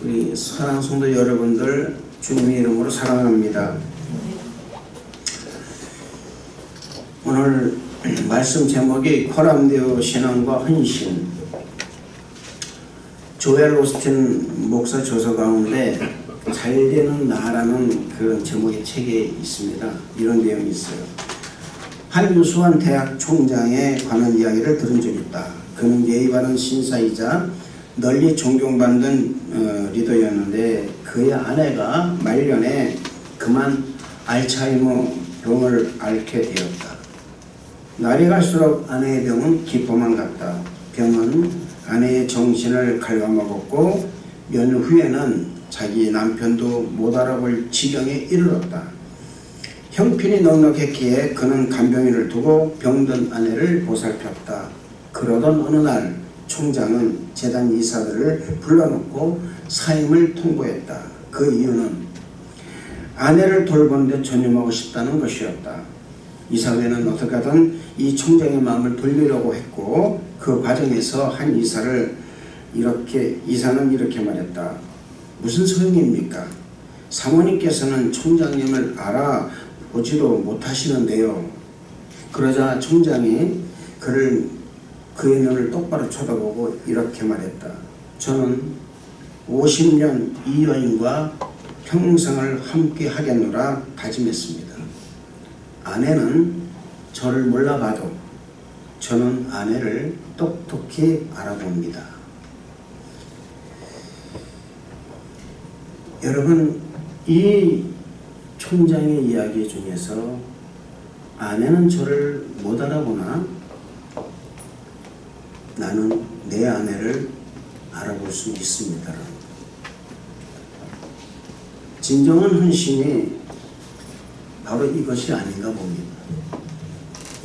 우리 사랑하는 성도 여러분들, 주님의 이름으로 사랑합니다. 오늘 말씀 제목이 코람데오 신앙과 헌신. 조엘 오스틴 목사 저서 가운데 잘되는 나라는 그런 제목의 책에 있습니다. 이런 내용이 있어요. 한 유수한 대학 총장에 관한 이야기를 들은 적이 있다. 그는 예의 바른 신사이자 널리 존경받는 리더였는데 그의 아내가 말년에 그만 알츠하이머 병을 앓게 되었다. 날이 갈수록 아내의 병은 깊어만 갔다. 병은 아내의 정신을 갉아먹었고 몇 년 후에는 자기 남편도 못 알아볼 지경에 이르렀다. 형편이 넉넉했기에 그는 간병인을 두고 병든 아내를 보살폈다. 그러던 어느 날 총장은 재단 이사들을 불러놓고 사임을 통보했다. 그 이유는 아내를 돌보는데 전념하고 싶다는 것이었다. 이사회는 어떻게 하든 이 총장의 마음을 돌리려고 했고 그 과정에서 한 이사는 이렇게 말했다. 무슨 소용입니까? 사모님께서는 총장님을 알아보지도 못하시는데요. 그러자 총장이 그의 눈을 똑바로 쳐다보고 이렇게 말했다. 저는 50년 이 여인과 평생을 함께 하겠노라 다짐했습니다. 아내는 저를 몰라봐도 저는 아내를 똑똑히 알아봅니다. 여러분, 이 총장의 이야기 중에서 아내는 저를 못 알아보나 나는 내 아내를 알아볼 수 있습니다. 진정한 헌신이 바로 이것이 아닌가 봅니다.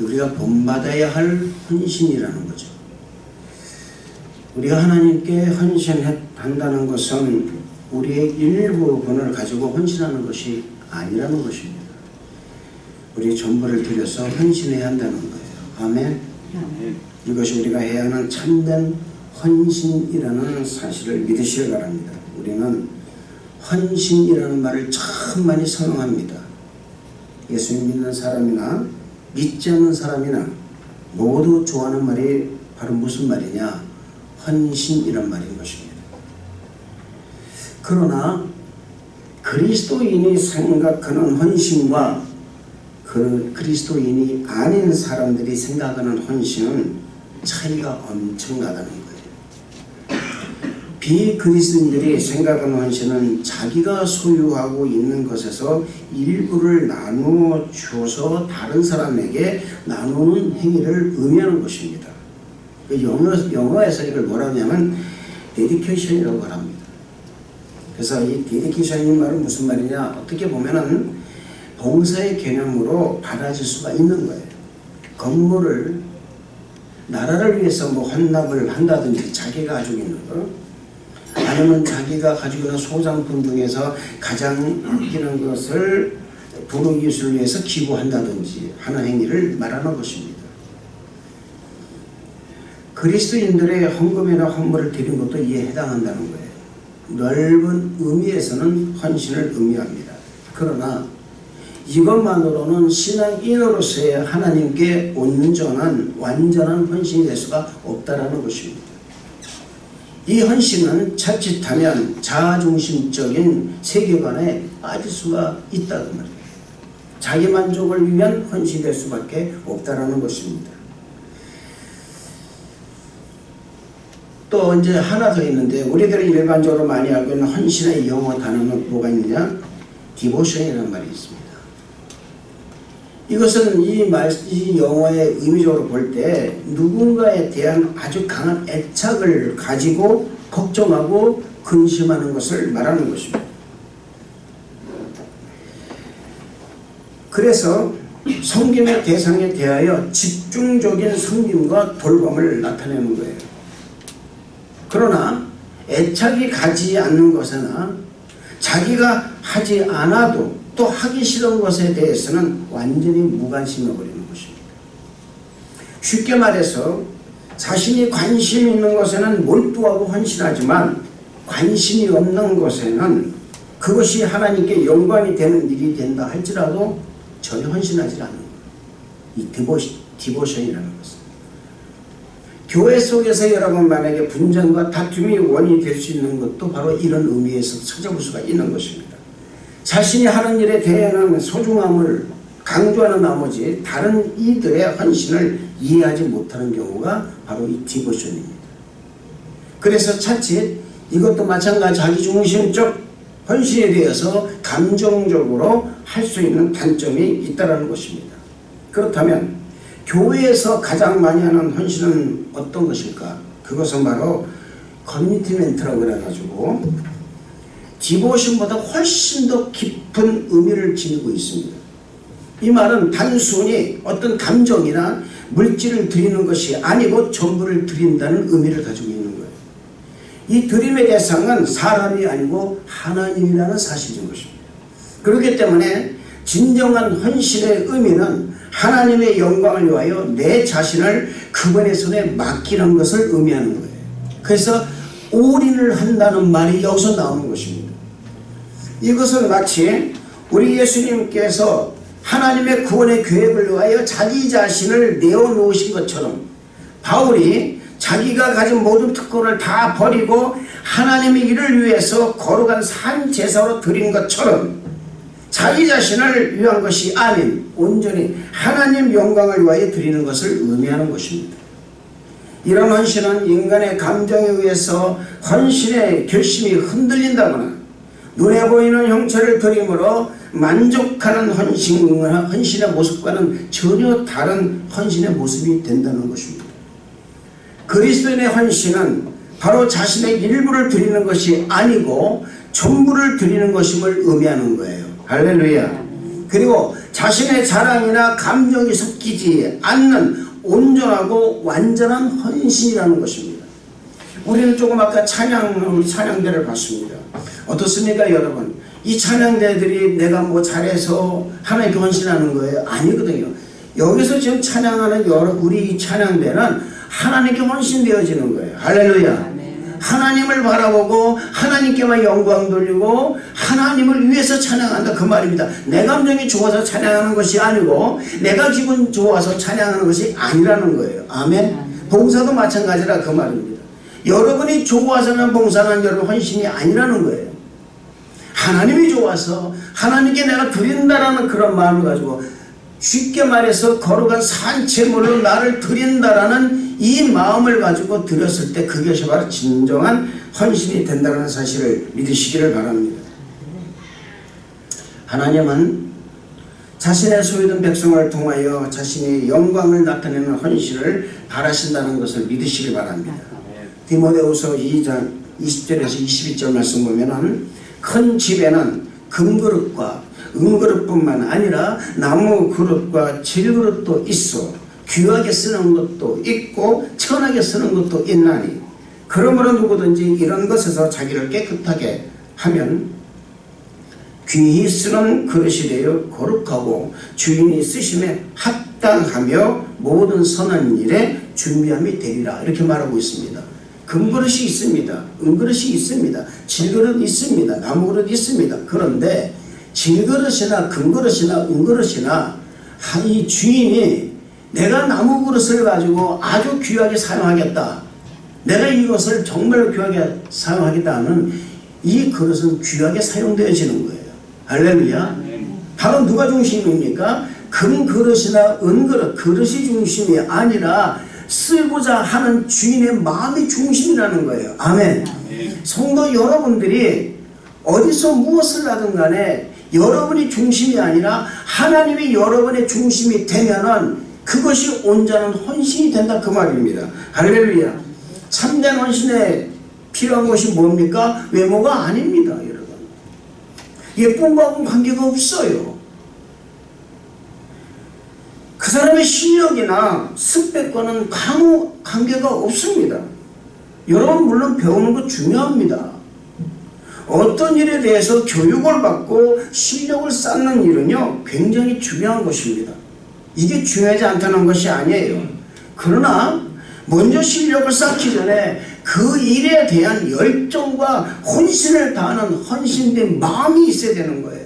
우리가 본받아야 할 헌신이라는 거죠. 우리가 하나님께 헌신한다는 것은 우리의 일부분을 가지고 헌신하는 것이 아니라는 것입니다. 우리의 전부를 들여서 헌신해야 한다는 거예요. 아멘. 이것이 우리가 해야 하는 참된 헌신이라는 사실을 믿으시기 바랍니다. 우리는 헌신이라는 말을 참 많이 선호합니다. 예수님 믿는 사람이나 믿지 않는 사람이나 모두 좋아하는 말이 바로 무슨 말이냐? 헌신이란 말인 것입니다. 그러나 그리스도인이 생각하는 헌신과 그 그리스도인이 아닌 사람들이 생각하는 헌신은 차이가 엄청나다는 거예요. 비그리스도인들이 생각하는 헌신은 자기가 소유하고 있는 것에서 일부를 나누어 주어서 다른 사람에게 나누는 행위를 의미하는 것입니다. 영어에서 이걸 뭐라고 하냐면 데디케이션이라고 합니다. 그래서 이 데디케이션이 말은 무슨 말이냐? 어떻게 보면은 봉사의 개념으로 받아질 수가 있는 거예요. 건물을 나라를 위해서 헌납을 한다든지 자기가 가지고 있는 거, 아니면 자기가 가지고 있는 소장품 중에서 가장 아끼는 것을 부르기술을 위해서 기부한다든지 하는 행위를 말하는 것입니다. 그리스도인들의 헌금이나 헌물을 드린 것도 이에 해당한다는 거예요. 넓은 의미에서는 헌신을 의미합니다. 그러나 이것만으로는 신앙인으로서의 하나님께 온전한 완전한 헌신이 될 수가 없다라는 것입니다. 이 헌신은 자칫하면 자아중심적인 세계관에 빠질 수가 있다는 말이에요. 자기 만족을 위한 헌신이 될 수밖에 없다라는 것입니다. 또 이제 하나 더 있는데 우리들이 일반적으로 많이 알고 있는 헌신의 영어 단어는 뭐가 있느냐? 디보션이라는 말이 있습니다. 이것은 이 영어의 의미적으로 볼 때 누군가에 대한 아주 강한 애착을 가지고 걱정하고 근심하는 것을 말하는 것입니다. 그래서 섬김의 대상에 대하여 집중적인 섬김과 돌봄을 나타내는 거예요. 그러나 애착이 가지 않는 것이나 자기가 하지 않아도 또 하기 싫은 것에 대해서는 완전히 무관심해버리는 것입니다. 쉽게 말해서 자신이 관심 있는 것에는 몰두하고 헌신하지만 관심이 없는 곳에는 그것이 하나님께 영광이 되는 일이 된다 할지라도 전혀 헌신하지 않는 거예요. 이 디보션이라는 것은. 교회 속에서 여러분 만약에 분쟁과 다툼이 원인이 될 수 있는 것도 바로 이런 의미에서 찾아볼 수가 있는 것입니다. 자신이 하는 일에 대한 소중함을 강조하는 나머지 다른 이들의 헌신을 이해하지 못하는 경우가 바로 이 디보션입니다. 그래서 차칫 이것도 마찬가지 자기중심적 헌신에 대해서 감정적으로 할 수 있는 단점이 있다는 것입니다. 그렇다면 교회에서 가장 많이 하는 헌신은 어떤 것일까? 그것은 바로 커미트멘트라고 그래가지고 디보션보다 훨씬 더 깊은 의미를 지니고 있습니다. 이 말은 단순히 어떤 감정이나 물질을 드리는 것이 아니고 전부를 드린다는 의미를 가지고 있는 거예요. 이 드림의 대상은 사람이 아니고 하나님이라는 사실인 것입니다. 그렇기 때문에 진정한 헌신의 의미는 하나님의 영광을 위하여 내 자신을 그분의 손에 맡기는 것을 의미하는 거예요. 그래서 올인을 한다는 말이 여기서 나오는 것입니다. 이것은 마치 우리 예수님께서 하나님의 구원의 계획을 위하여 자기 자신을 내어놓으신 것처럼 바울이 자기가 가진 모든 특권을 다 버리고 하나님의 일을 위해서 거룩한 산 제사로 드린 것처럼 자기 자신을 위한 것이 아닌 온전히 하나님 영광을 위하여 드리는 것을 의미하는 것입니다. 이런 헌신은 인간의 감정에 의해서 헌신의 결심이 흔들린다거나 눈에 보이는 형체를 드림으로 만족하는 헌신의 모습과는 전혀 다른 헌신의 모습이 된다는 것입니다. 그리스도인의 헌신은 바로 자신의 일부를 드리는 것이 아니고 전부를 드리는 것임을 의미하는 거예요. 할렐루야. 그리고 자신의 자랑이나 감정이 섞이지 않는 온전하고 완전한 헌신이라는 것입니다. 우리는 조금 아까 찬양대를 봤습니다. 어떻습니까 여러분? 이 찬양대들이 내가 뭐 잘해서 하나님께 헌신하는 거예요? 아니거든요. 여기서 지금 찬양하는 우리 찬양대는 하나님께 헌신되어지는 거예요. 할렐루야. 하나님을 바라보고 하나님께만 영광 돌리고 하나님을 위해서 찬양한다 그 말입니다. 내 감정이 좋아서 찬양하는 것이 아니고 내가 기분 좋아서 찬양하는 것이 아니라는 거예요. 아멘. 봉사도 마찬가지라 그 말입니다. 여러분이 좋아서는 봉사는 여러분 헌신이 아니라는 거예요. 하나님이 좋아서 하나님께 내가 드린다라는 그런 마음을 가지고 쉽게 말해서 거룩한 산채물로 나를 드린다라는 이 마음을 가지고 드렸을 때 그것이 바로 진정한 헌신이 된다는 사실을 믿으시기를 바랍니다. 하나님은 자신의 소유된 백성을 통하여 자신의 영광을 나타내는 헌신을 바라신다는 것을 믿으시기 바랍니다. 디모데후서 2장 20절에서 22절 말씀 보면은 큰 집에는 금그릇과 은그릇뿐만 아니라 나무 그릇과 질그릇도 있어 귀하게 쓰는 것도 있고 천하게 쓰는 것도 있나니 그러므로 누구든지 이런 것에서 자기를 깨끗하게 하면 귀히 쓰는 그릇이 되어 거룩하고 주인이 쓰심에 합당하며 모든 선한 일에 준비함이 되리라 이렇게 말하고 있습니다. 금그릇이 있습니다. 은그릇이 있습니다. 질그릇 있습니다. 나무그릇 있습니다. 그런데 질그릇이나 금그릇이나 은그릇이나 이 주인이 내가 나무 그릇을 가지고 아주 귀하게 사용하겠다. 내가 이것을 정말 귀하게 사용하겠다는 이 그릇은 귀하게 사용되어지는 거예요. 할렐루야. 바로 누가 중심입니까? 금그릇이나 은그릇, 그릇이 중심이 아니라 쓰고자 하는 주인의 마음이 중심이라는 거예요. 아멘. 성도 여러분들이 어디서 무엇을 하든 간에 여러분이 중심이 아니라 하나님이 여러분의 중심이 되면은 그것이 온전한 헌신이 된다 그 말입니다. 할렐루야. 참된 헌신에 필요한 것이 뭡니까? 외모가 아닙니다 여러분. 예쁜 거하고는 관계가 없어요. 그 사람의 실력이나 스펙과는 아무 관계가 없습니다. 여러분 물론 배우는 거 중요합니다. 어떤 일에 대해서 교육을 받고 실력을 쌓는 일은요 굉장히 중요한 것입니다. 이게 중요하지 않다는 것이 아니에요. 그러나 먼저 실력을 쌓기 전에 그 일에 대한 열정과 혼신을 다하는 헌신된 마음이 있어야 되는 거예요.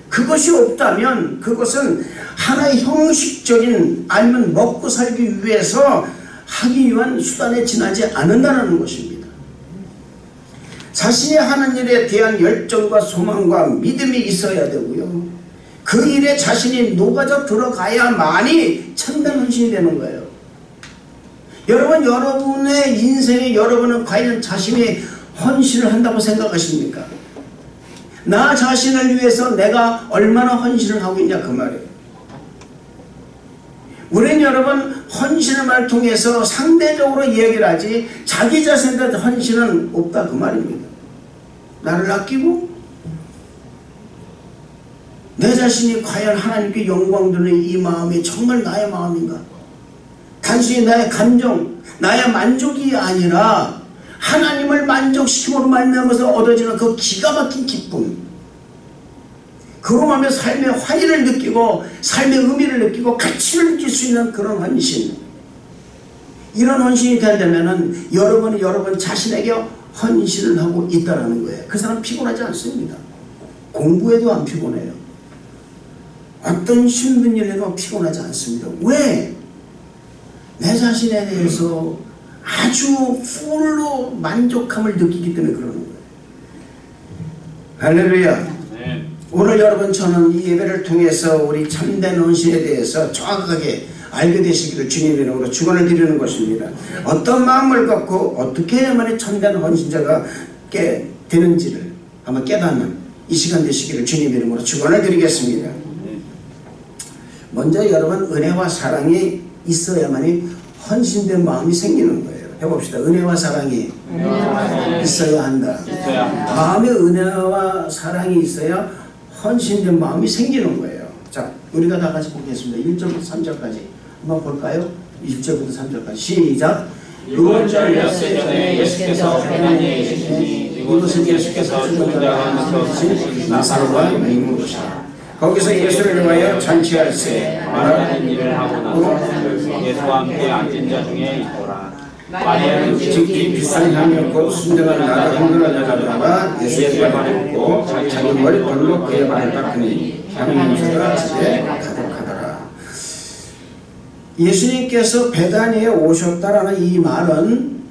그것이 없다면 그것은 하나의 형식적인 아니면 먹고 살기 위해서 하기 위한 수단에 지나지 않는다는 것입니다. 자신이 하는 일에 대한 열정과 소망과 믿음이 있어야 되고요. 그 일에 자신이 녹아져 들어가야만이 참된 헌신이 되는 거예요. 여러분, 여러분의 인생에 여러분은 과연 자신이 헌신을 한다고 생각하십니까? 나 자신을 위해서 내가 얼마나 헌신을 하고 있냐 그 말이에요. 우리는 여러분 헌신의 말을 통해서 상대적으로 이야기를 하지 자기 자신에 대한 헌신은 없다 그 말입니다. 나를 아끼고 내 자신이 과연 하나님께 영광 드리는 이 마음이 정말 나의 마음인가? 단순히 나의 감정, 나의 만족이 아니라 하나님을 만족시킴으로 말미암아서 얻어지는 그 기가 막힌 기쁨, 그로 말하며 삶의 환희를 느끼고 삶의 의미를 느끼고 가치를 느낄 수 있는 그런 헌신, 이런 헌신이 되려면 여러분이 여러분 자신에게 헌신을 하고 있다는 거예요. 그 사람 피곤하지 않습니다. 공부해도 안 피곤해요. 어떤 힘든 일에도 피곤하지 않습니다. 왜? 내 자신에 대해서 아주 풀로 만족함을 느끼기 때문에 그러는 거예요. 할렐루야. 네. 오늘 여러분 저는 이 예배를 통해서 우리 참된 헌신에 대해서 정확하게 알게 되시기를 주님의 이름으로 축원을 드리는 것입니다. 어떤 마음을 갖고 어떻게 해야만 참된 헌신자가 되는지를 한번 깨닫는 이 시간 되시기를 주님의 이름으로 축원을 드리겠습니다. 먼저 여러분 은혜와 사랑이 있어야만이 헌신된 마음이 생기는 거예요. 해봅시다. 은혜와 사랑이 있어야 한다. 마음에 은혜와 사랑이 있어야 헌신된 마음이 생기는 거예요. 자, 우리가 다 같이 보겠습니다. 1절부터 3절까지 한번 볼까요? 1절부터 3절까지 시작. 유월절 엿새 전에 예수께서 베다니에 계시니 이곳은 예수께서 죽은 자 가운데서 살리신 나사로가 있는 곳이라. 거기서 예수를 위하여 잔치할세 말하는 일을 하고 나서 예수와 함께 앉은 자 중에 있더라. 마리아는 즉기 비싼 향이었고 순정한 나라 흥분한 여자가 예수의 발에 묻고 자기 머리털로 그의 발을 닦으니 향 냄새가 집에 가득하더라. 예수님께서 베다니에 오셨다라는 이 말은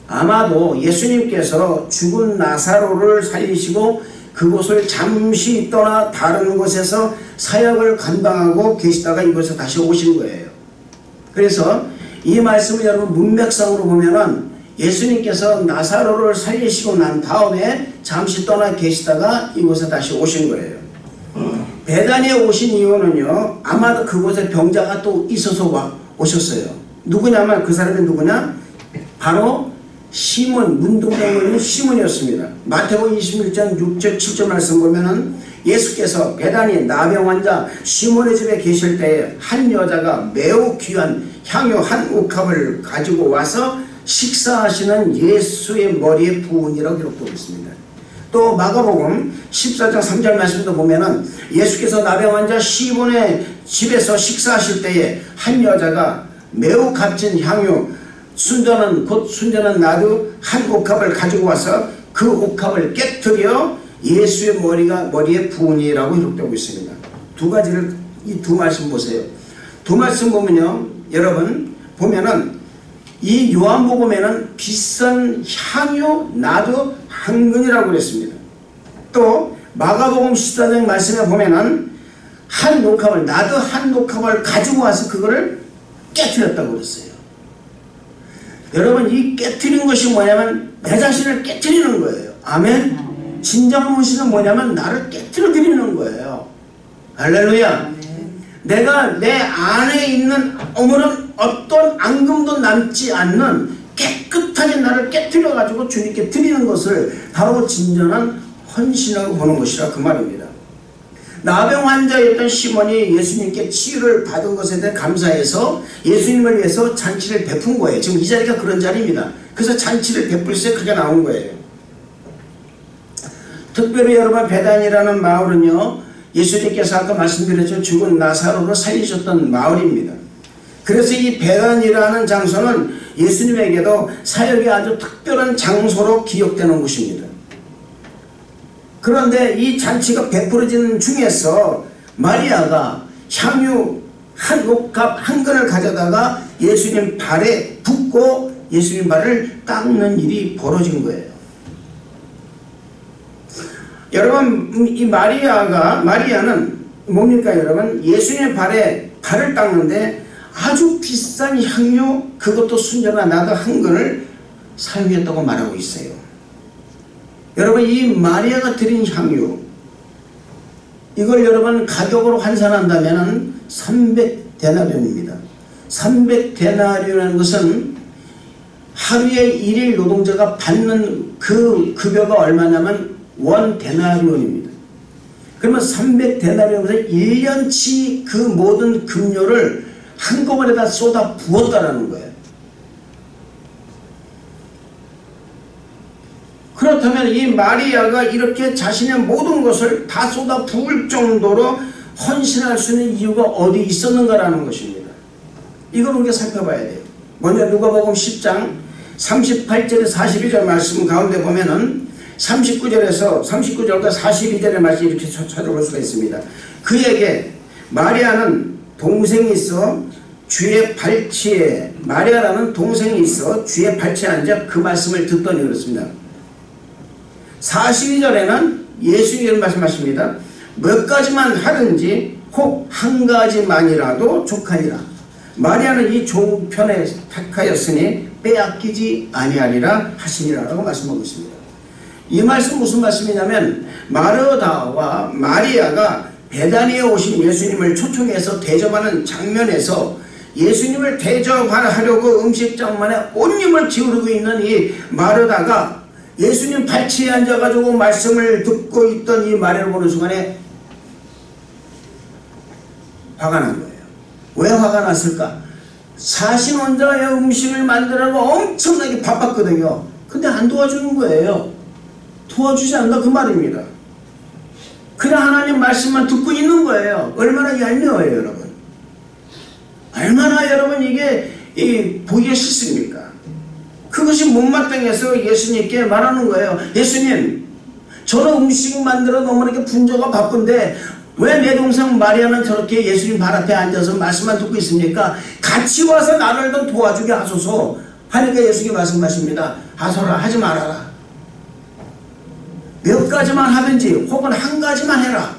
아마도 예수님께서 죽은 나사로를 살리시고 그곳을 잠시 떠나 다른 곳에서 사역을 감당하고 계시다가 이곳에 다시 오신 거예요. 그래서 이 말씀을 여러분 문맥상으로 보면은 예수님께서 나사로를 살리시고 난 다음에 잠시 떠나 계시다가 이곳에 다시 오신 거예요. 베다니에 오신 이유는요, 아마도 그곳에 병자가 또 있어서 오셨어요. 누구냐면 그 사람이 누구냐? 바로 시몬, 문둥병에 있는 시몬이었습니다. 마태복음 21장 6절 7절 말씀 보면은 예수께서 베다니 나병 환자 시몬의 집에 계실 때에 한 여자가 매우 귀한 향유 한 옥합을 가지고 와서 식사하시는 예수의 머리에 부으니라고 기록되고 있습니다. 또 마가복음 14장 3절 말씀도 보면은 예수께서 나병 환자 시몬의 집에서 식사하실 때에 한 여자가 매우 값진 향유 곧 순전한 나두 한 옥합을 가지고 와서 그 옥합을 깨뜨려 예수의 머리에 부으니라고 기록되고 있습니다. 두 가지를, 이 두 말씀 보세요. 두 말씀 보면요, 여러분 보면은 이 요한복음에는 비싼 향유 나두 한 근이라고 그랬습니다. 또 마가복음 14장 말씀에 보면은 한 옥합을, 나두 한 옥합을 가지고 와서 그거를 깨뜨렸다고 그랬어요. 여러분, 이 깨트리는 것이 뭐냐면 내 자신을 깨트리는 거예요. 아멘. 진정한 헌신은 뭐냐면 나를 깨트려 드리는 거예요. 할렐루야. 내가 내 안에 있는 어떤 앙금도 남지 않는 깨끗하게 나를 깨트려 가지고 주님께 드리는 것을 바로 진정한 헌신이라고 보는 것이라 그 말입니다. 나병 환자였던 시몬이 예수님께 치유를 받은 것에 대해 감사해서 예수님을 위해서 잔치를 베푼 거예요. 지금 이 자리가 그런 자리입니다. 그래서 잔치를 베풀 때 그게 나온 거예요. 특별히 여러분 베다니라는 마을은요, 예수님께서 아까 말씀드렸죠, 죽은 나사로를 살리셨던 마을입니다. 그래서 이 베단이라는 장소는 예수님에게도 사역의 아주 특별한 장소로 기억되는 곳입니다. 그런데 이 잔치가 베풀어지는 중에서 마리아가 향유 한 옥합 한 근을 가져다가 예수님 발에 붓고 예수님 발을 닦는 일이 벌어진 거예요. 여러분, 이 마리아는 뭡니까 여러분? 예수님 발에 발을 닦는데 아주 비싼 향유, 그것도 순전한 나도 한 근을 사용했다고 말하고 있어요. 여러분, 이 마리아가 드린 향유, 이걸 여러분 가격으로 환산한다면 300데나리온입니다. 300데나리온이라는 것은 하루에 일일 노동자가 받는 그 급여가 얼마냐면 1데나리온입니다. 그러면 300데나리온에서 1년치 그 모든 급료를 한꺼번에 다 쏟아 부었다라는 거예요. 그렇다면 이 마리아가 이렇게 자신의 모든 것을 다 쏟아 부을 정도로 헌신할 수 있는 이유가 어디 있었는가라는 것입니다. 이걸 우리가 살펴봐야 돼요. 먼저 누가복음 10장 38절에 42절 말씀 가운데 보면은 39절과 42절의 말씀이 이렇게 찾아볼 수가 있습니다. 그에게 마리아는 동생이 있어 주의 발치에, 마리아라는 동생이 있어 주의 발치에 앉아 그 말씀을 듣더니 그렇습니다. 42절에는 예수님이 말씀하십니다. 몇 가지만 하든지 혹 한 가지만이라도 족하니라. 마리아는 이 좋은 편에 택하였으니 빼앗기지 아니하리라 하시니라라고 말씀하고 있습니다. 이 말씀 무슨 말씀이냐면 마르다와 마리아가 베다니에 오신 예수님을 초청해서 대접하는 장면에서 예수님을 대접하려고 음식장만에 온 힘을 기울이고 있는 이 마르다가 예수님 발치에 앉아가지고 말씀을 듣고 있던 이 마리아를 보는 순간에 화가 난 거예요. 왜 화가 났을까? 자신 혼자의 음식을 만들려고 엄청나게 바빴거든요. 근데 안 도와주는 거예요. 도와주지 않는다 그 말입니다. 그냥 하나님 말씀만 듣고 있는 거예요. 얼마나 얄미워요 여러분. 얼마나 여러분 이게 보기가 싫습니까? 그것이 못마땅해서 예수님께 말하는 거예요. 예수님, 저는 음식 만들어 너무 이렇게 분조가 바쁜데 왜 내 동생 마리아는 저렇게 예수님 발 앞에 앉아서 말씀만 듣고 있습니까? 같이 와서 나를 좀 도와주게 하소서 하니까 예수님이 말씀하십니다. 하소라, 하지 말아라. 몇 가지만 하든지 혹은 한 가지만 해라.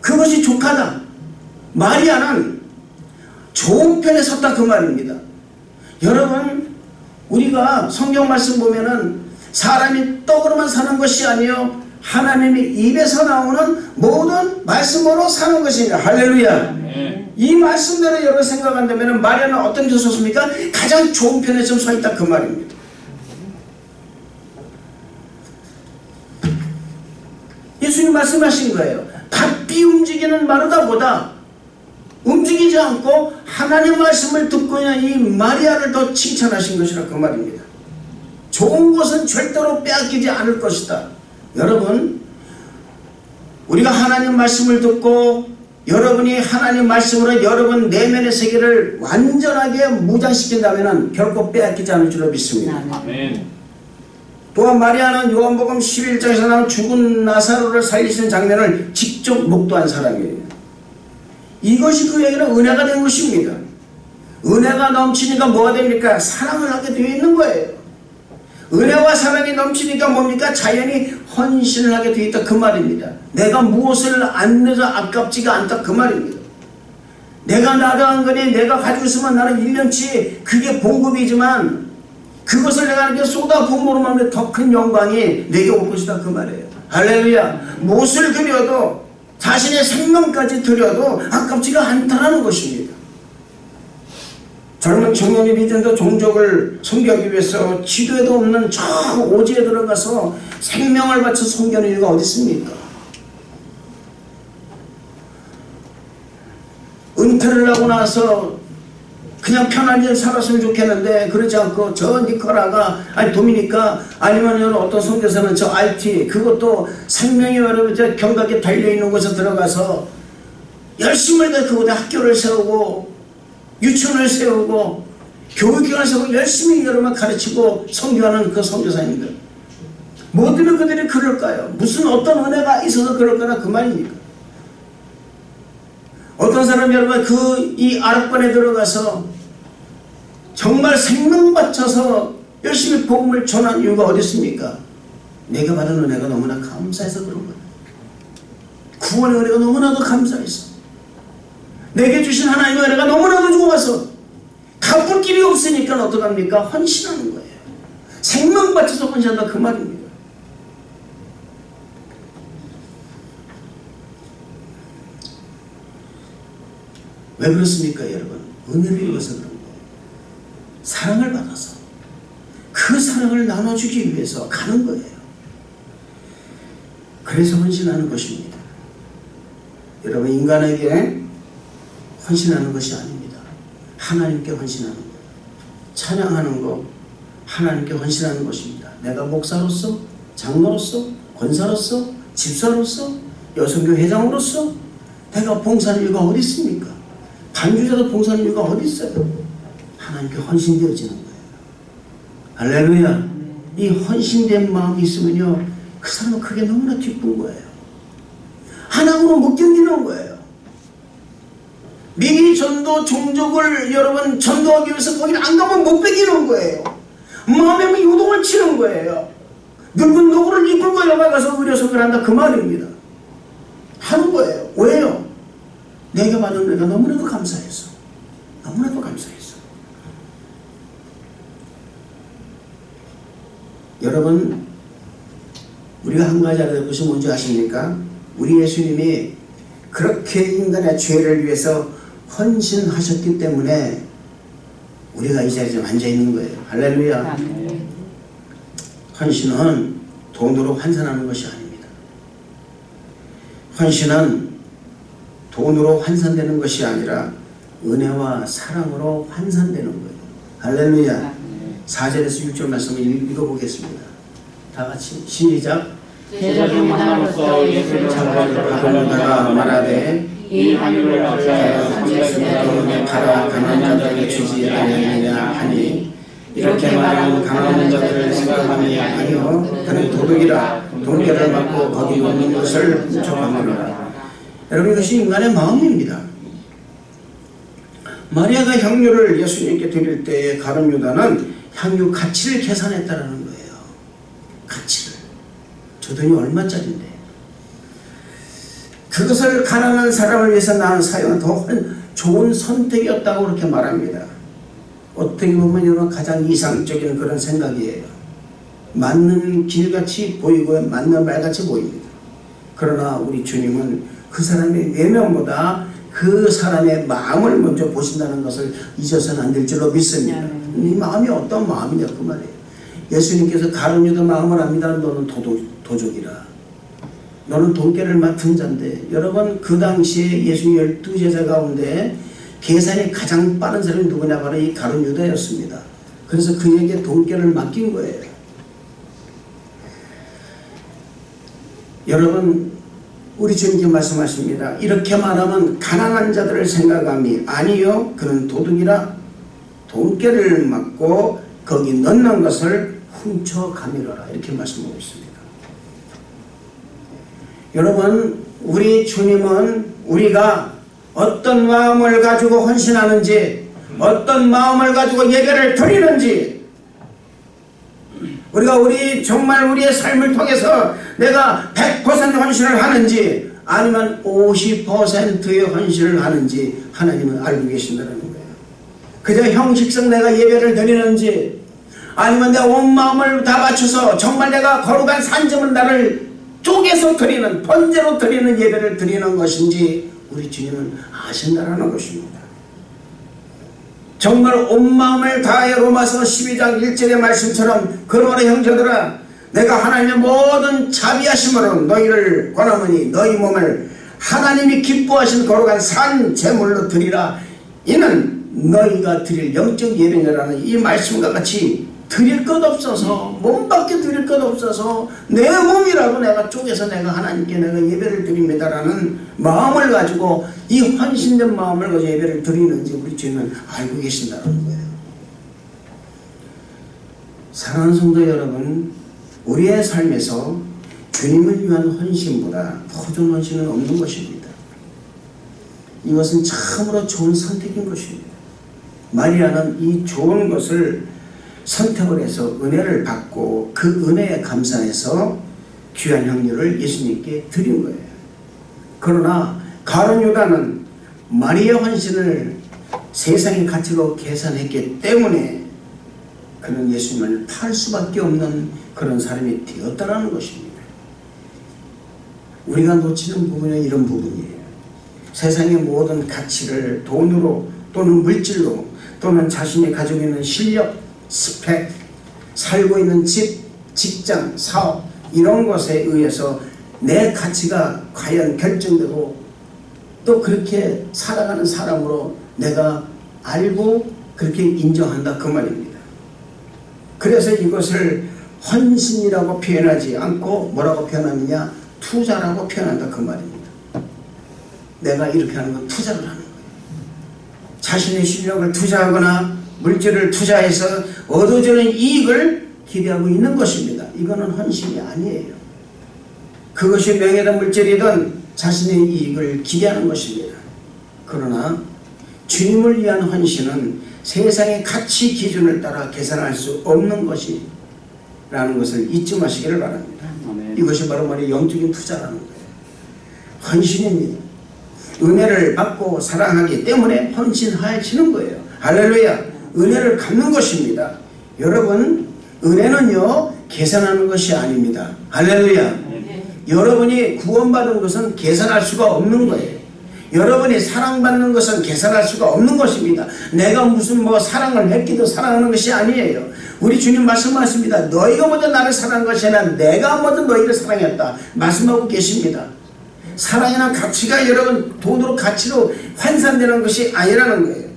그것이 족하다. 마리아는 좋은 편에 섰다 그 말입니다. 여러분, 우리가 성경 말씀 보면은 사람이 떡으로만 사는 것이 아니요 하나님이 입에서 나오는 모든 말씀으로 사는 것입니다. 할렐루야. 이 말씀대로 여러분 생각한다면 마리아는 어떤 데 섰습니까? 가장 좋은 편에 좀 서 있다 그 말입니다. 예수님 말씀하신 거예요. 바삐 움직이는 마르다보다 움직이지 않고 하나님 말씀을 듣고 있는 이 마리아를 더 칭찬하신 것이라 그 말입니다. 좋은 것은 절대로 빼앗기지 않을 것이다. 여러분, 우리가 하나님 말씀을 듣고 여러분이 하나님 말씀으로 여러분 내면의 세계를 완전하게 무장시킨다면 결코 빼앗기지 않을 줄로 믿습니다. 아멘. 또한 마리아는 요한복음 11장에서 나온 죽은 나사로를 살리시는 장면을 직접 목도한 사람이에요. 이것이 그에게는 은혜가 된 것입니다. 은혜가 넘치니까 뭐가 됩니까? 사랑을 하게 되어 있는 거예요. 은혜와 사랑이 넘치니까 뭡니까? 자연히 헌신을 하게 되어 있다 그 말입니다. 내가 무엇을 안 내서 아깝지가 않다 그 말입니다. 내가 나가한 거니 내가 가지고 있으면 나는 1년치 그게 봉급이지만 그것을 내가 이렇게 쏟아부음으로 하면 더 큰 영광이 내게 올 것이다 그 말이에요. 할렐루야. 무엇을 드려도 자신의 생명까지 드려도 아깝지가 않다는 것입니다. 젊은 청년이 믿음도 종족을 섬기기 위해서 지도에도 없는 저 오지에 들어가서 생명을 바쳐 섬기는 이유가 어디 있습니까? 은퇴를 하고 나서 그냥 편안히 살았으면 좋겠는데 그러지 않고 저 니카라가 아니 도미니카 아니면 어떤 선교사는 저 IT 그것도 생명이 여러분 저 경각에 달려있는 곳에 들어가서 열심히 그곳에 학교를 세우고 유치원을 세우고 교육기관을 세우고 열심히 여러분 가르치고 선교하는 그 선교사님들, 뭐 때문에 그들이 그럴까요? 무슨 어떤 은혜가 있어서 그럴 거라 그 말입니까? 어떤 사람이 여러분 이 아랍관에 들어가서 정말 생명 바쳐서 열심히 복음을 전한 이유가 어디 있습니까? 내가 받은 은혜가 너무나 감사해서 그런 거예요. 구원의 은혜가 너무나도 감사해서, 내게 주신 하나님의 은혜가 너무나도 좋아서 갚을 길이 없으니까 어떡합니까? 헌신하는 거예요. 생명 바쳐서 헌신한다 그 말입니다. 왜 그렇습니까 여러분? 은혜를 입어서 그런 거예요. 사랑을 받아서 그 사랑을 나눠주기 위해서 가는 거예요. 그래서 헌신하는 것입니다. 여러분, 인간에게 헌신하는 것이 아닙니다. 하나님께 헌신하는 거예요. 찬양하는 거 하나님께 헌신하는 것입니다. 내가 목사로서, 장로로서, 권사로서, 집사로서, 여성교 회장으로서 내가 봉사하는 이유가 어디 있습니까? 반주자도 봉사하는 이유가 어디 있어요? 하나님께 헌신되어지는 거예요. 할렐루야. 이 헌신된 마음이 있으면요, 그 사람은 그게 너무나 기쁜 거예요. 하나님으로 못 견디는 거예요. 미기 전도 종족을 여러분 전도하기 위해서 거기를 안 가면 못 베기는 거예요. 마음에 요동을 치는 거예요. 늙은 노구를 이끌고 여가서 의료석을 한다 그 말입니다. 하는 거예요. 왜요? 내가 받은 은혜가 너무나도 감사해서, 너무나도 감사해서. 여러분, 우리가 한 가지 알아야 될 것이 뭔지 아십니까? 우리 예수님이 그렇게 인간의 죄를 위해서 헌신하셨기 때문에 우리가 이 자리에 앉아 있는 거예요. 할렐루야. 헌신은 돈으로 환산하는 것이 아닙니다. 헌신은 돈으로 환산되는 것이 아니라 은혜와 사랑으로 환산되는 거예요. 할렐루야. 4절에서 6절 말씀을 읽어보겠습니다. 다 같이 시작. 제자중 하나로서 예수를 잡아주다가 말하되 이 하늘을 어찌하여 삼백의 팔아 가난한 자에게 주지 아니하느냐 하니, 이렇게 말하는 가난한 자들을 생각함이 아니요 그는 도둑이라 돈계를 받고 거기 놓는 것을 훔쳐가느니라. 여러분, 이것이 인간의 마음입니다. 마리아가 향유를 예수님께 드릴 때에 가룟 유다는 향유 가치를 계산했다는 거예요. 가치를. 저 돈이 얼마짜리인데. 그것을 가난한 사람을 위해서 낳은 사역은 더 좋은 선택이었다고 그렇게 말합니다. 어떻게 보면 여러분 가장 이상적인 그런 생각이에요. 맞는 길같이 보이고 맞는 말같이 보입니다. 그러나 우리 주님은 그 사람의 외면보다 그 사람의 마음을 먼저 보신다는 것을 잊어서는 안 될 줄로 믿습니다. 이 마음이 어떤 마음이냐 그 말이에요. 예수님께서 가룟 유다 마음을 압니다. 너는 도적이라. 너는 돈깨를 맡은 자인데, 여러분 그 당시에 예수님 12제자 가운데 계산이 가장 빠른 사람이 누구냐, 바로 이 가룟 유다였습니다. 그래서 그에게 돈깨를 맡긴 거예요. 여러분, 우리 주님께 말씀하십니다. 이렇게 말하면 가난한 자들을 생각함이 아니요 그는 도둑이라 돈깨를 맡고 거기 넣는 것을 훔쳐가미러라. 이렇게 말씀하고 있습니다. 여러분, 우리 주님은 우리가 어떤 마음을 가지고 헌신하는지, 어떤 마음을 가지고 예배를 드리는지, 우리가 정말 우리의 삶을 통해서 내가 100% 헌신을 하는지 아니면 50%의 헌신을 하는지 하나님은 알고 계신다는 거예요. 그저 형식상 내가 예배를 드리는지, 아니면 내 온 마음을 다 바쳐서 정말 내가 거룩한 산점을 나를 쪼개서 드리는, 번제로 드리는 예배를 드리는 것인지 우리 주님은 아신다라는 것입니다. 정말 온 마음을 다해 로마서 12장 1절의 말씀처럼, 그러므로 형제들아 내가 하나님의 모든 자비하심으로 너희를 권하노니 너희 몸을 하나님이 기뻐하신 거룩한 산 제물로 드리라. 이는 너희가 드릴 영적 예배라는 이 말씀과 같이 드릴 것 없어서, 몸밖에 드릴 것 없어서 내 몸이라도 내가 쪼개서 내가 하나님께 내가 예배를 드립니다라는 마음을 가지고, 이 헌신된 마음을 가지고 예배를 드리는지 우리 주님은 알고 계신다는 거예요. 사랑하는 성도 여러분, 우리의 삶에서 주님을 위한 헌신보다 더 좋은 헌신은 없는 것입니다. 이것은 참으로 좋은 선택인 것입니다. 마리아는 이 좋은 것을 선택을 해서 은혜를 받고 그 은혜에 감사해서 귀한 향유를 예수님께 드린 거예요. 그러나 가룟 유다는 마리아 헌신을 세상의 가치로 계산했기 때문에 그는 예수님을 팔 수밖에 없는 그런 사람이 되었다는 것입니다. 우리가 놓치는 부분은 이런 부분이에요. 세상의 모든 가치를 돈으로 또는 물질로 또는 자신이 가지고 있는 실력, 스펙, 살고 있는 집, 직장, 사업 이런 것에 의해서 내 가치가 과연 결정되고 또 그렇게 살아가는 사람으로 내가 알고 그렇게 인정한다 그 말입니다. 그래서 이것을 헌신이라고 표현하지 않고 뭐라고 표현하느냐? 투자라고 표현한다 그 말입니다. 내가 이렇게 하는 건 투자를 하는 거예요. 자신의 실력을 투자하거나 물질을 투자해서 얻어지는 이익을 기대하고 있는 것입니다. 이거는 헌신이 아니에요. 그것이 명예든 물질이든 자신의 이익을 기대하는 것입니다. 그러나 주님을 위한 헌신은 세상의 가치 기준을 따라 계산할 수 없는 것이라는 것을 잊지 마시기를 바랍니다. 이것이 바로 영적인 투자라는 거예요. 헌신입니다. 은혜를 받고 사랑하기 때문에 헌신하시는 거예요. 할렐루야. 은혜를 갚는 것입니다. 여러분, 은혜는요 계산하는 것이 아닙니다. 할렐루야. 여러분이 구원받은 것은 계산할 수가 없는 거예요. 여러분이 사랑받는 것은 계산할 수가 없는 것입니다. 내가 무슨 사랑을 했기도 사랑하는 것이 아니에요. 우리 주님 말씀하십니다. 너희가 먼저 나를 사랑한 것이 아니라 내가 먼저 너희를 사랑했다 말씀하고 계십니다. 사랑이나 가치가 여러분 돈으로 가치로 환산되는 것이 아니라는 거예요.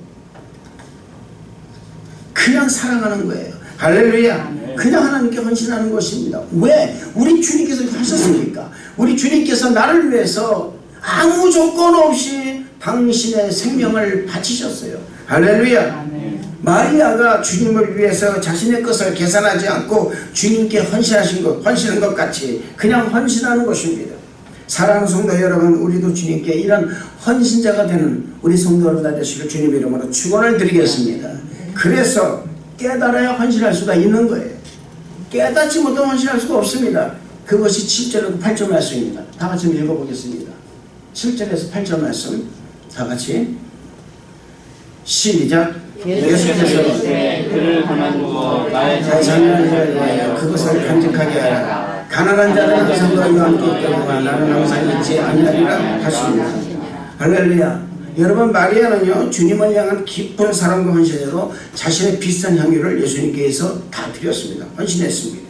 그냥 사랑하는 거예요. 할렐루야. 그냥 하나님께 헌신하는 것입니다. 왜? 우리 주님께서 하셨습니까? 우리 주님께서 나를 위해서 아무 조건 없이 당신의 생명을 바치셨어요. 할렐루야. 마리아가 주님을 위해서 자신의 것을 계산하지 않고 주님께 헌신한 것 같이 그냥 헌신하는 것입니다. 사랑하는 성도 여러분, 우리도 주님께 이런 헌신자가 되는 우리 성도 여러분 되시길 주님 이름으로 축원을 드리겠습니다. 그래서 깨달아야 헌신할 수가 있는 거예요. 깨닫지 못하면 헌신할 수가 없습니다. 그것이 7절에서 8절 말씀입니다. 다 같이 읽어보겠습니다. 7절에서 8절 말씀 다 같이 시작. 예수께서 그를 가만두고 나의 자녀를 위하여 그것을 간직하게 하라. 가난한 자는 항상 너희와 함께 있거니와 나는 항상 있지 아니하리라 하십니다. 할렐루야. 여러분, 마리아는요 주님을 향한 깊은 사랑과 헌신으로 자신의 비싼 향유를 예수님께서 다 드렸습니다. 헌신했습니다.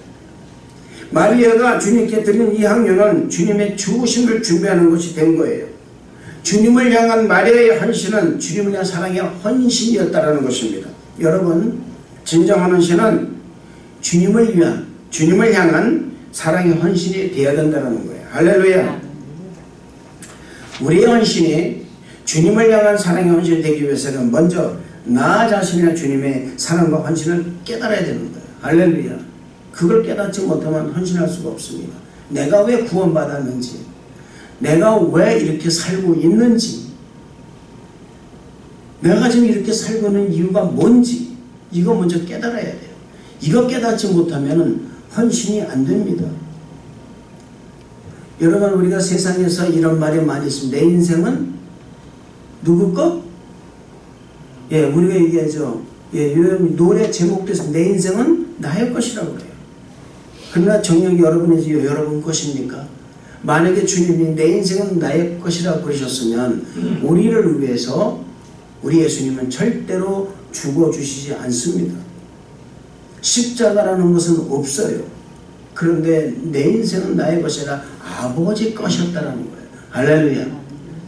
마리아가 주님께 드린 이 향유는 주님의 죽으심을 준비하는 것이 된 거예요. 주님을 향한 마리아의 헌신은 주님을 향한 사랑의 헌신이었다는 것입니다. 여러분, 진정한 헌신은 주님을 향한 사랑의 헌신이 되어야 된다는 거예요. 할렐루야. 우리의 헌신이 주님을 향한 사랑의 헌신이 되기 위해서는 먼저 나 자신이나 주님의 사랑과 헌신을 깨달아야 되는 거예요. 할렐루야. 그걸 깨닫지 못하면 헌신할 수가 없습니다. 내가 왜 구원받았는지, 내가 왜 이렇게 살고 있는지, 내가 지금 이렇게 살고 있는 이유가 뭔지 이거 먼저 깨달아야 돼요. 이거 깨닫지 못하면 헌신이 안 됩니다. 여러분, 우리가 세상에서 이런 말이 많이 있습니다. 내 인생은 누구 것? 예, 우리가 얘기하죠. 예, 노래 제목도 있습니다. 내 인생은 나의 것이라고 그래요. 그러나 정녕 여러분의 여러분 것입니까? 만약에 주님이 내 인생은 나의 것이라고 그러셨으면 우리를 위해서 우리 예수님은 절대로 죽어주시지 않습니다. 십자가라는 것은 없어요. 그런데 내 인생은 나의 것이라 아버지 것이었다는 거예요. 할렐루야.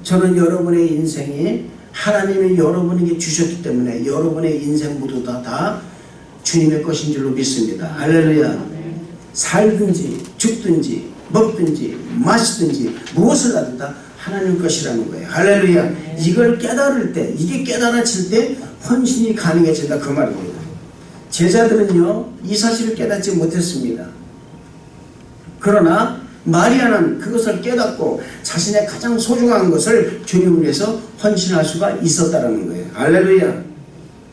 저는 여러분의 인생이 하나님이 여러분에게 주셨기 때문에 여러분의 인생 모두 다 주님의 것인 줄로 믿습니다. 할렐루야. 살든지 죽든지 먹든지 마시든지 무엇을 하든 다 하나님 것이라는 거예요. 할렐루야. 이걸 깨달을 때, 이게 깨달아질 때 헌신이 가능해진다 그 말입니다. 제자들은요 이 사실을 깨닫지 못했습니다. 그러나 마리아는 그것을 깨닫고 자신의 가장 소중한 것을 주님을 위해서 헌신할 수가 있었다는 거예요. 할렐루야.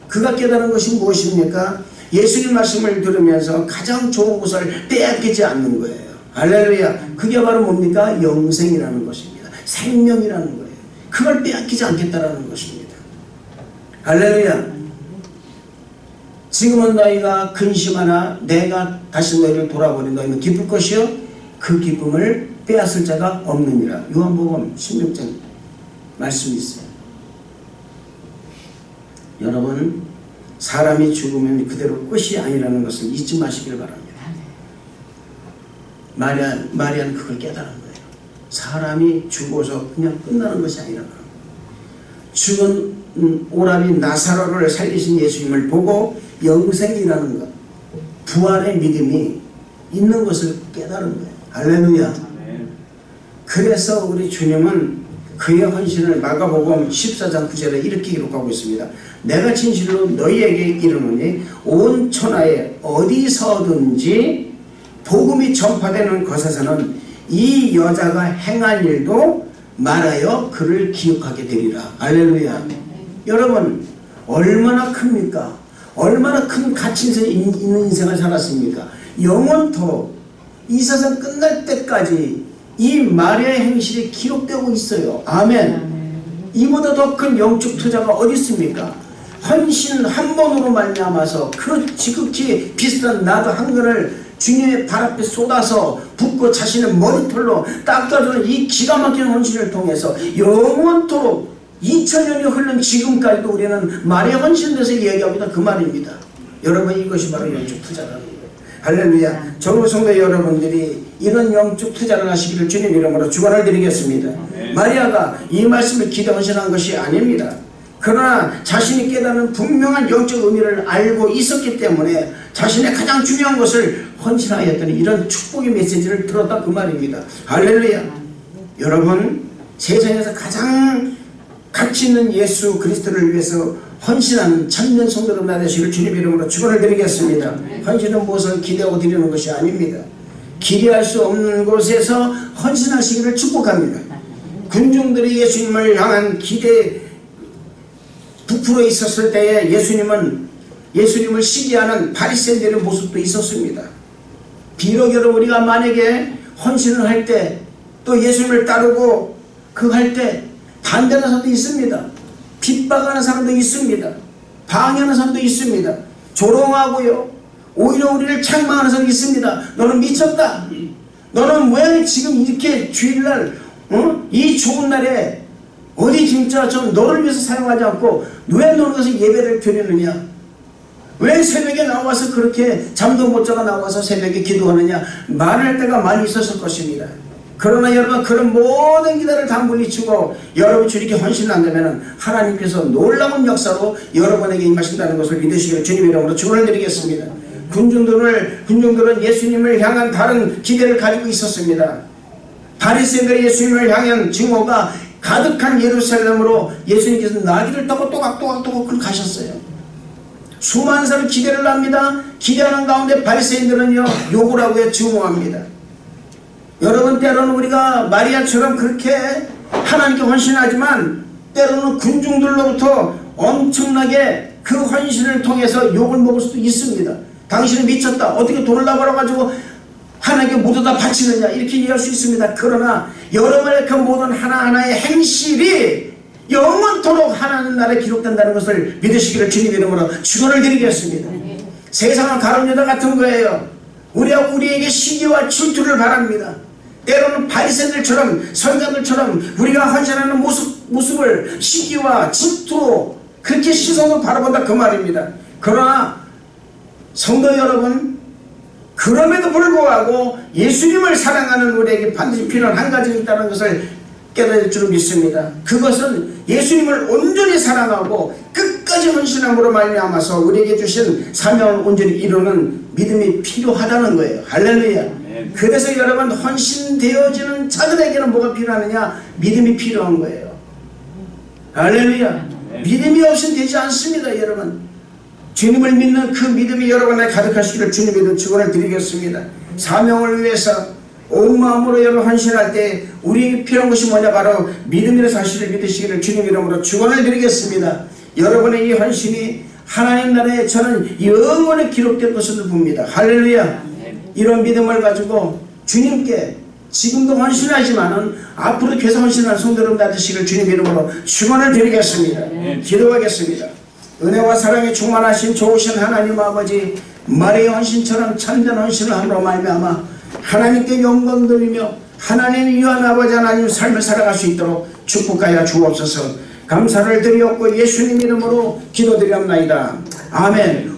그가 깨달은 것이 무엇입니까? 예수님 말씀을 들으면서 가장 좋은 것을 빼앗기지 않는 거예요. 할렐루야. 그게 바로 뭡니까? 영생이라는 것입니다. 생명이라는 거예요. 그걸 빼앗기지 않겠다라는 것입니다. 할렐루야. 지금은 너희가 근심하나 내가 다시 너희를 돌아보니 너희는 기쁠 것이요 그 기쁨을 빼앗을 자가 없느니라. 요한복음 16장 말씀이 있어요. 여러분, 사람이 죽으면 그대로 끝이 아니라는 것을 잊지 마시길 바랍니다. 마리아는 그걸 깨달은 거예요. 사람이 죽어서 그냥 끝나는 것이 아니라는 거예요. 죽은 오라비 나사로를 살리신 예수님을 보고 영생이라는 것, 부활의 믿음이 있는 것을 깨달은 거예요. 할렐루야. 그래서 우리 주님은 그의 헌신을 마가복음 14장 9절에 이렇게 기록하고 있습니다. 내가 진실로 너희에게 이르노니 온 천하에 어디서든지 복음이 전파되는 것에서는 이 여자가 행한 일도 말하여 그를 기억하게 되리라. 할렐루야. 여러분, 얼마나 큽니까? 얼마나 큰 가치 있는 인생을 살았습니까? 영원토록 이 세상 끝날 때까지 이 마리아의 행실이 기록되고 있어요. 아멘. 이보다 더 큰 영적 투자가 어디 있습니까? 헌신 한 번으로 말미암아서 그 지극히 비슷한 나도 한 근을 주님의 발 앞에 쏟아서 붓고 자신의 머리털로 닦아주는 이 기가 막힌 헌신을 통해서 영원토록 2000년이 흐른 지금까지도 우리는 마리아 헌신에 대해서 얘기하고 있다 그 말입니다. 여러분, 이것이 바로 영적 투자라는 거예요. 할렐루야. 전우 성도 여러분들이 이런 영적 투자를 하시기를 주님 이름으로 축원을 드리겠습니다. 마리아가 이 말씀을 기대 헌신한 것이 아닙니다. 그러나 자신이 깨닫는 분명한 영적 의미를 알고 있었기 때문에 자신의 가장 중요한 것을 헌신하였더니 이런 축복의 메시지를 들었다 그 말입니다. 할렐루야. 여러분, 세상에서 가장 가치 있는 예수 그리스도를 위해서 헌신하는 참된 성도들 되시기를 주님 이름으로 축원을 드리겠습니다. 헌신은 무엇을 기대하고 드리는 것이 아닙니다. 기대할 수 없는 곳에서 헌신하시기를 축복합니다. 군중들이 예수님을 향한 기대 부풀어 있었을 때에 예수님을 시기하는 바리새인들의 모습도 있었습니다. 비록 여러분, 우리가 만약에 헌신을 할 때 또 예수님을 따르고 그 할 때 반대하는 사람도 있습니다. 핍박하는 사람도 있습니다. 방해하는 사람도 있습니다. 조롱하고요, 오히려 우리를 책망하는 사람도 있습니다. 너는 미쳤다. 너는 왜 지금 이렇게 주일날 이 좋은 날에 어디 진짜 좀 너를 위해서 사용하지 않고 왜 너는 가서 예배를 드리느냐? 왜 새벽에 나와서 그렇게 잠도 못 자가 나와서 새벽에 기도하느냐? 말할 때가 많이 있었을 것입니다. 그러나 여러분, 그런 모든 기대를 다 물리치고 여러분 주님께 헌신한다면 하나님께서 놀라운 역사로 여러분에게 임하신다는 것을 믿으시기를 주님의 이름으로 축원을 드리겠습니다. 군중들은 예수님을 향한 다른 기대를 가지고 있었습니다. 바리새인들이 예수님을 향한 증오가 가득한 예루살렘으로 예수님께서 나귀를 타고 또각또각 가셨어요. 수많은 사람이 기대를 합니다. 기대하는 가운데 바리새인들은요 욕을 하고요, 증오합니다. 여러분, 때로는 우리가 마리아처럼 그렇게 하나님께 헌신하지만 때로는 군중들로부터 엄청나게 그 헌신을 통해서 욕을 먹을 수도 있습니다. 당신은 미쳤다. 어떻게 돈을 나벌어가지고 하나님께 모두 다 바치느냐, 이렇게 이해할 수 있습니다. 그러나 여러분의 그 모든 하나하나의 행실이 영원토록 하나님 나라에 기록된다는 것을 믿으시기를 주님 이름으로 축원을 드리겠습니다. 세상은 가룟유다 같은 거예요. 우리에게 시기와 질투를 바랍니다. 때로는 바리새인들처럼 선자들처럼 우리가 헌신하는 모습을 시기와 질투로 그렇게 시선으로 바라본다 그 말입니다. 그러나 성도 여러분, 그럼에도 불구하고 예수님을 사랑하는 우리에게 반드시 필요한 한 가지가 있다는 것을 깨달을 줄 믿습니다. 그것은 예수님을 온전히 사랑하고 끝까지 헌신함으로 말미암아서 우리에게 주신 사명을 온전히 이루는 믿음이 필요하다는 거예요. 할렐루야. 그래서 여러분, 헌신되어지는 자들에게는 뭐가 필요하느냐? 믿음이 필요한 거예요. 할렐루야. 믿음이 없이는 되지 않습니다. 여러분, 주님을 믿는 그 믿음이 여러분에 가득하시기를 주님의 축원을 드리겠습니다. 사명을 위해서 온 마음으로 여러분 헌신할 때 우리에게 필요한 것이 뭐냐? 바로 믿음이라는 사실을 믿으시기를 주님 이름으로 축원을 드리겠습니다. 여러분의 이 헌신이 하나님 나라에 저는 영원히 기록될 것을 봅니다. 할렐루야. 이런 믿음을 가지고 주님께 지금도 헌신하지만은 앞으로 계속 헌신할 성도 여러분 되시기를 주님 이름으로 축원을 드리겠습니다. 기도하겠습니다. 은혜와 사랑에 충만하신 좋으신 하나님 아버지, 마리아 헌신처럼 참된 헌신을 함으로 말미암아 하나님께 영광 돌리며 하나님의 유한 아버지 하나님 삶을 살아갈 수 있도록 축복하여 주옵소서. 감사를 드리옵고 예수님 이름으로 기도드리옵나이다. 아멘.